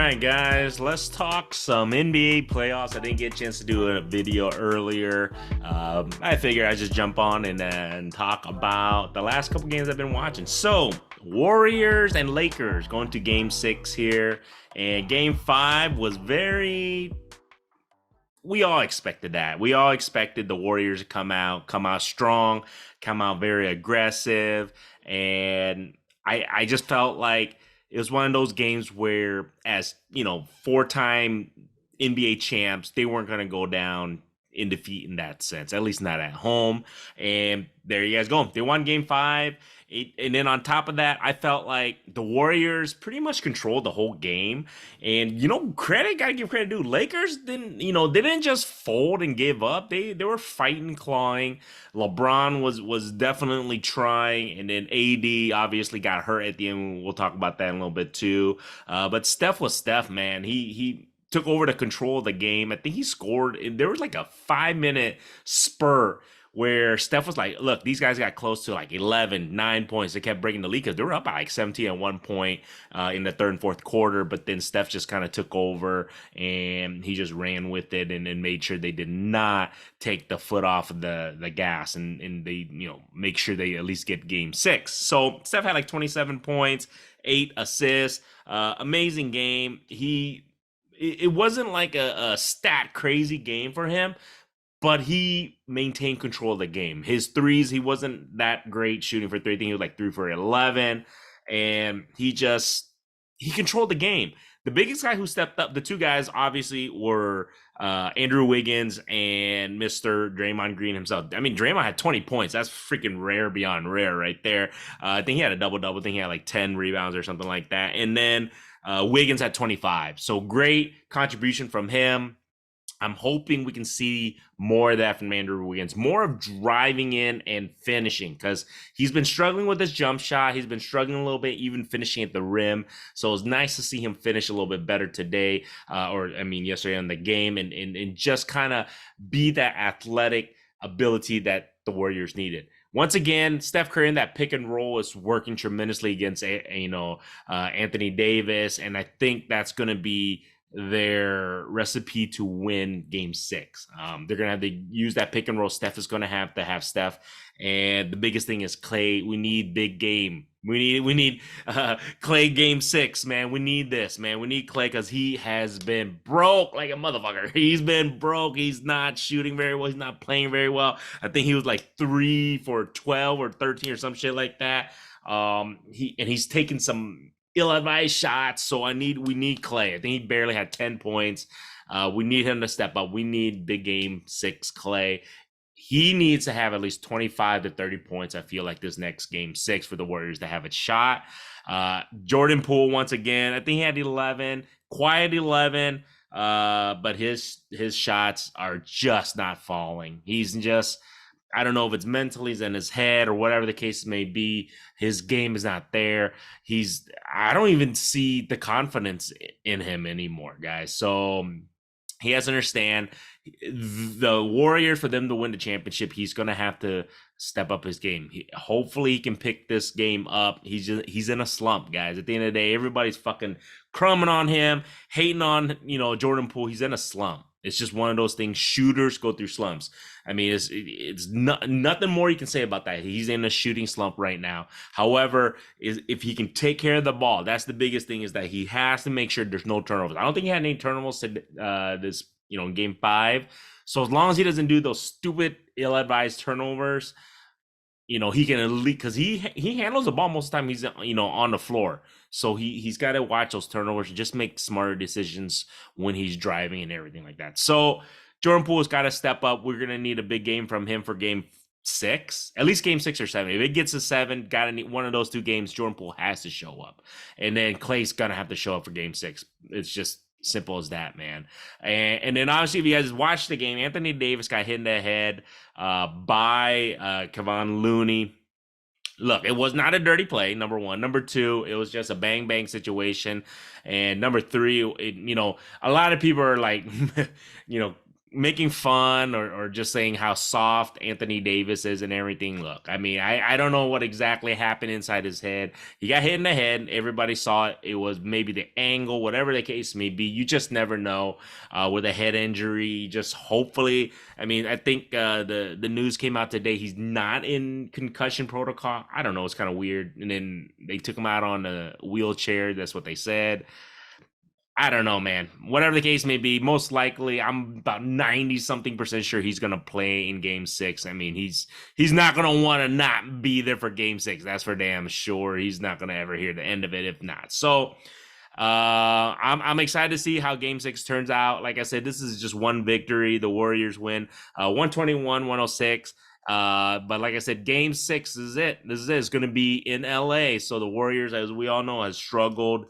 right, guys, let's talk some NBA playoffs. I didn't get a chance to do a video earlier. I figured I'd just jump on and talk about the last couple games I've been watching. So, Warriors and Lakers going to game 6 here. And game 5 was we all expected that. We all expected the Warriors to come out strong, come out very aggressive, and I just felt like it was one of those games where, as you know, 4-time NBA champs, they weren't going to go down in defeat in that sense, at least not at home. And there you guys go. They won game 5. And then on top of that, I felt like the Warriors pretty much controlled the whole game. And gotta give credit, dude. Lakers didn't just fold and give up. They were fighting, clawing. LeBron was definitely trying, and then AD obviously got hurt at the end. We'll talk about that in a little bit too. But Steph was Steph, man. He took over the control of the game. I think he scored. There was like a 5-minute spurt where Steph was like, look, these guys got close to like 11, 9 points. They kept breaking the lead because they were up by like 17 at one point in the third and fourth quarter. But then Steph just kind of took over and he just ran with it and made sure they did not take the foot off of the gas and they, make sure they at least get game 6. So Steph had like 27 points, 8 assists, amazing game. It wasn't like a stat crazy game for him, but he maintained control of the game. His threes, he wasn't that great shooting for 3. I think he was like 3 for 11. And he controlled the game. The biggest guy who stepped up, the two guys obviously were Andrew Wiggins and Mr. Draymond Green himself. I mean, Draymond had 20 points. That's freaking rare beyond rare right there. I think he had a double-double. I think he had like 10 rebounds or something like that. And then Wiggins had 25. So great contribution from him. I'm hoping we can see more of that from Andrew Wiggins, more of driving in and finishing, because he's been struggling with his jump shot. He's been struggling a little bit, even finishing at the rim. So it's nice to see him finish a little bit better today, yesterday on the game, and just kind of be that athletic ability that the Warriors needed. Once again, Steph Curry in that pick and roll is working tremendously against, Anthony Davis, and I think that's going to be their recipe to win game 6. They're going to have to use that pick and roll. Steph is going to have Steph. And the biggest thing is Clay. We need big game. We need Clay game 6, man. We need this, man. We need Clay because he has been broke like a motherfucker. He's been broke. He's not shooting very well. He's not playing very well. I think he was like 3 for 12 or 13 or some shit like that. He's taken some ill-advised shots, so we need Clay. I think he barely had 10 points. We need him to step up. We need big game 6 Clay. He needs to have at least 25 to 30 points, I feel like, this next game 6 for the Warriors to have a shot. Jordan Poole, once again, I think he had 11, quiet 11, but his shots are just not falling. He's just, I don't know if it's mentally, he's in his head or whatever the case may be. His game is not there. I don't even see the confidence in him anymore, guys. So he has to understand the Warriors, for them to win the championship, he's going to have to step up his game. Hopefully he can pick this game up. He's in a slump, guys. At the end of the day, everybody's fucking crumbing on him, hating on, Jordan Poole. He's in a slump. It's just one of those things. Shooters go through slumps. I mean, it's nothing more you can say about that. He's in a shooting slump right now. However, if he can take care of the ball, that's the biggest thing, is that he has to make sure there's no turnovers. I don't think he had any turnovers in game 5. So as long as he doesn't do those stupid, ill-advised turnovers, he can at least, because he handles the ball most of the time he's on the floor. So he's got to watch those turnovers and just make smarter decisions when he's driving and everything like that. So Jordan Poole's got to step up. We're going to need a big game from him for game 6, at least game 6 or 7. If it gets to 7, got to need one of those 2 games. Jordan Poole has to show up, and then Clay's going to have to show up for game 6. It's just simple as that, man. And then obviously, if you guys watched the game, Anthony Davis got hit in the head by Kevon Looney. Look, it was not a dirty play, number 1. Number 2, it was just a bang-bang situation. And number 3, a lot of people are like, making fun or just saying how soft Anthony Davis is and everything. Look, I mean, I don't know what exactly happened inside his head. He got hit in the head. Everybody saw it. It was maybe the angle, whatever the case may be. You just never know with a head injury. Just hopefully, I mean, I think the news came out today. He's not in concussion protocol. I don't know. It's kind of weird. And then they took him out on a wheelchair. That's what they said. I don't know, man. Whatever the case may be, most likely, I'm about 90 something percent sure he's gonna play in Game 6. I mean, he's not gonna want to not be there for Game 6. That's for damn sure. He's not gonna ever hear the end of it if not. So, I'm excited to see how Game 6 turns out. Like I said, this is just one victory. The Warriors win, 121-106. But like I said, Game 6 is it. This is it. It's going to be in LA. So the Warriors, as we all know, has struggled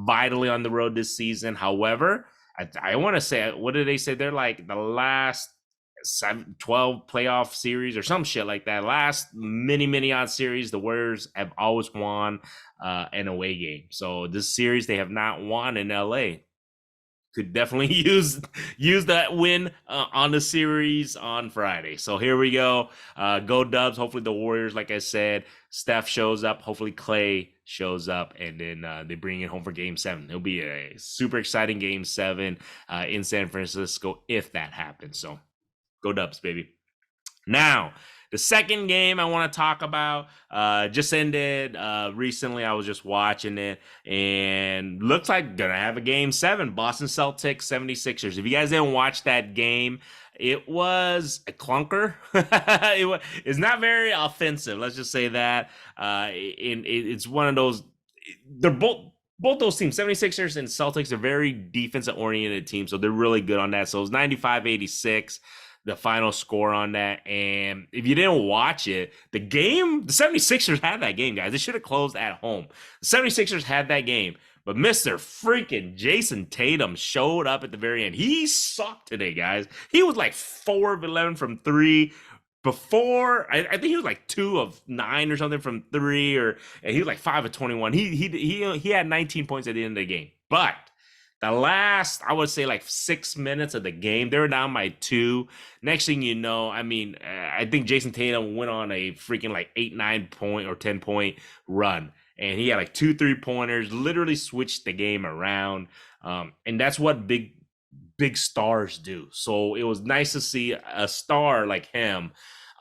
vitally on the road this season. However, I want to say, what did they say? They're like the last 12 playoff series or some shit like that. Last many odd series, the Warriors have always won an away game. So this series, they have not won in LA. Could definitely use that win on the series on Friday. So here we go. Go Dubs. Hopefully the Warriors, like I said, Steph shows up. Hopefully Clay shows up, and then they bring it home for Game 7. It'll be a super exciting Game 7 in San Francisco if that happens. So go Dubs, baby. Now, the second game I want to talk about just ended recently. I was just watching it, and looks like gonna have a Game 7. Boston Celtics 76ers. If you guys didn't watch that game, it was a clunker. It's not very offensive. Let's just say that. It's one of those. They're both those teams, 76ers and Celtics, are very defensive-oriented teams, so they're really good on that. So it was 95-86. The final score on that. And if you didn't watch it, the 76ers had that game, guys. They should have closed at home. The 76ers had that game. But Mr. freaking Jason Tatum showed up at the very end. He sucked today, guys. He was like 4 of 11 from 3. Before, I think he was like 2 of 9 or something from 3, and he was like 5 of 21. He had 19 points at the end of the game. But the last, I would say, like 6 minutes of the game, they were down by 2. Next thing you know, I mean, I think Jason Tatum went on a freaking like 8, 9 point or 10 point run. And he had like 2 3-pointers, literally switched the game around. And that's what big stars do. So it was nice to see a star like him,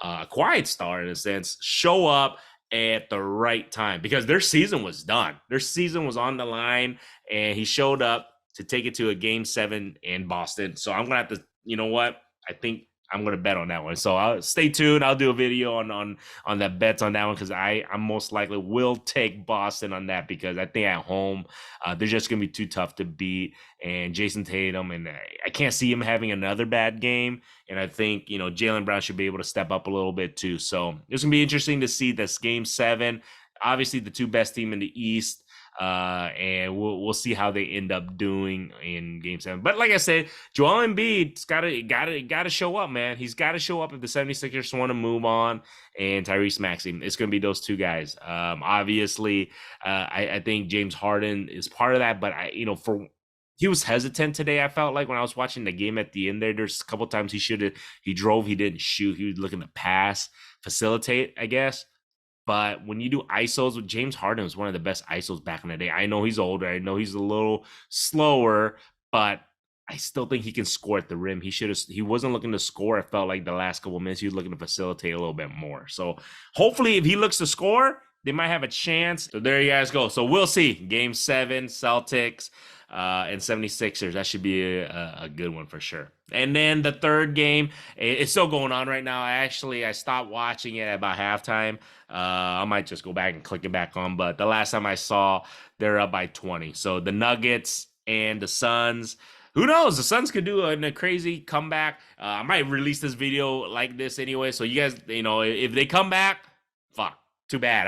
a quiet star in a sense, show up at the right time, because their season was done. Their season was on the line, and he showed up to take it to a Game 7 in Boston. So I'm gonna have to, you know what? I think I'm gonna bet on that one. So I'll stay tuned. I'll do a video on that bets on that one, because I most likely will take Boston on that, because I think at home they're just gonna be too tough to beat. And Jason Tatum, and I can't see him having another bad game. And I think, you know, Jaylen Brown should be able to step up a little bit too. So it's gonna be interesting to see this Game 7. Obviously, the 2 best team in the East. And we'll see how they end up doing in Game 7. But like I said, Joel Embiid's gotta show up, man. He's got to show up if the 76ers want to move on. And Tyrese Maxey, it's going to be those 2 guys. Obviously, I think James Harden is part of that. But he was hesitant today. I felt like when I was watching the game at the end there's a couple times he drove, he didn't shoot. He was looking to pass, facilitate, I guess. But when you do ISOs with James Harden, was one of the best ISOs back in the day. I know he's older. I know he's a little slower, but I still think he can score at the rim. He wasn't looking to score. I felt like the last couple of minutes, he was looking to facilitate a little bit more. So hopefully if he looks to score, they might have a chance. So there you guys go. So we'll see. Game 7, Celtics and 76ers. That should be a good one for sure. And then the third game, it's still going on right now. I stopped watching it at about halftime. I might just go back and click it back on. But the last time I saw, they're up by 20. So the Nuggets and the Suns. Who knows? The Suns could do a crazy comeback. I might release this video like this anyway. So you guys, if they come back, fuck. Too bad.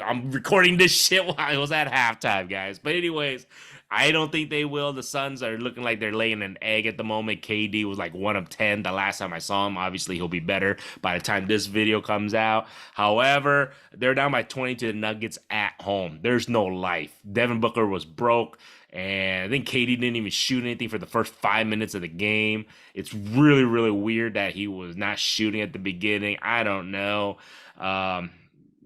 I'm recording this shit while I was at halftime, guys. But anyways, I don't think they will. The Suns are looking like they're laying an egg at the moment. KD was like 1 of 10 the last time I saw him. Obviously, he'll be better by the time this video comes out. However, they're down by 20 to the Nuggets at home. There's no life. Devin Booker was broke, and I think KD didn't even shoot anything for the first 5 minutes of the game. It's really, really weird that he was not shooting at the beginning. I don't know.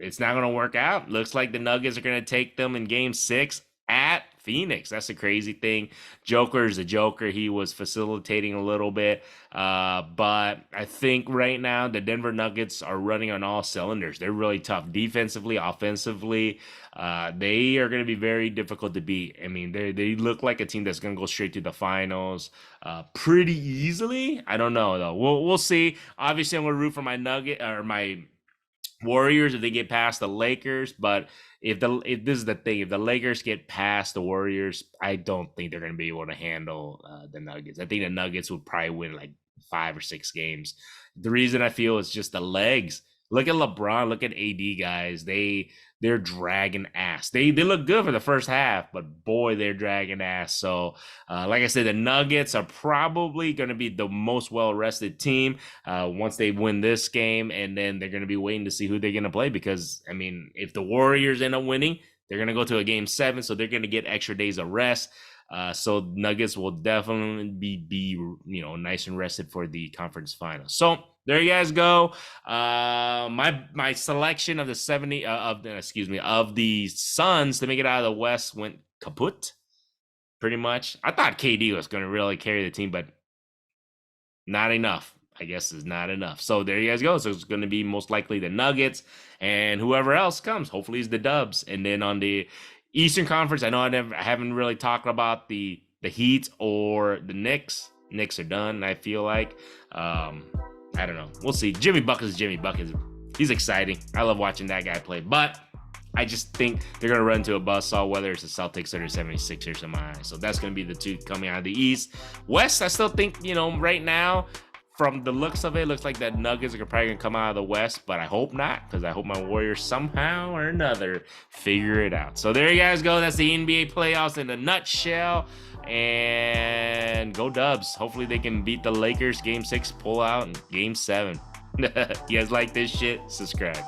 It's not going to work out. Looks like the Nuggets are going to take them in game 6 at Phoenix. That's a crazy thing. Joker is a Joker. He was facilitating a little bit. But I think right now the Denver Nuggets are running on all cylinders. They're really tough defensively, offensively. They are going to be very difficult to beat. I mean, they look like a team that's going to go straight to the finals pretty easily. I don't know, though. We'll see. Obviously, I'm going to root for my Nugget or my Warriors if they get past the Lakers, but if this is the thing, if the Lakers get past the Warriors, I don't think they're going to be able to handle the Nuggets. I think the Nuggets would probably win like 5 or 6 games. The reason I feel is just the legs. Look at LeBron, look at AD, guys. They're dragging ass. They look good for the first half, but boy, they're dragging ass. So, like I said, the Nuggets are probably going to be the most well-rested team once they win this game, and then they're going to be waiting to see who they're going to play because, I mean, if the Warriors end up winning, they're going to go to a game 7, so they're going to get extra days of rest. So Nuggets will definitely be nice and rested for the conference finals. So there you guys go. My selection of the of the Suns to make it out of the West went kaput. Pretty much. I thought KD was going to really carry the team, but not enough. I guess is not enough. So there you guys go. So it's going to be most likely the Nuggets and whoever else comes. Hopefully it's the Dubs. And then on the Eastern Conference, I know I haven't really talked about the Heat or the Knicks. Knicks are done, I feel like. I don't know. We'll see. Jimmy Buckets. He's exciting. I love watching that guy play. But I just think they're going to run into a buzzsaw, whether it's the Celtics or the 76ers in my eyes. So that's going to be the two coming out of the East. West, I still think, right now, from the looks of it, looks like that Nuggets are probably going to come out of the West, but I hope not, because I hope my Warriors somehow or another figure it out. So there you guys go. That's the NBA playoffs in a nutshell. And go Dubs. Hopefully they can beat the Lakers game 6, pull out in game 7. You guys like this shit? Subscribe.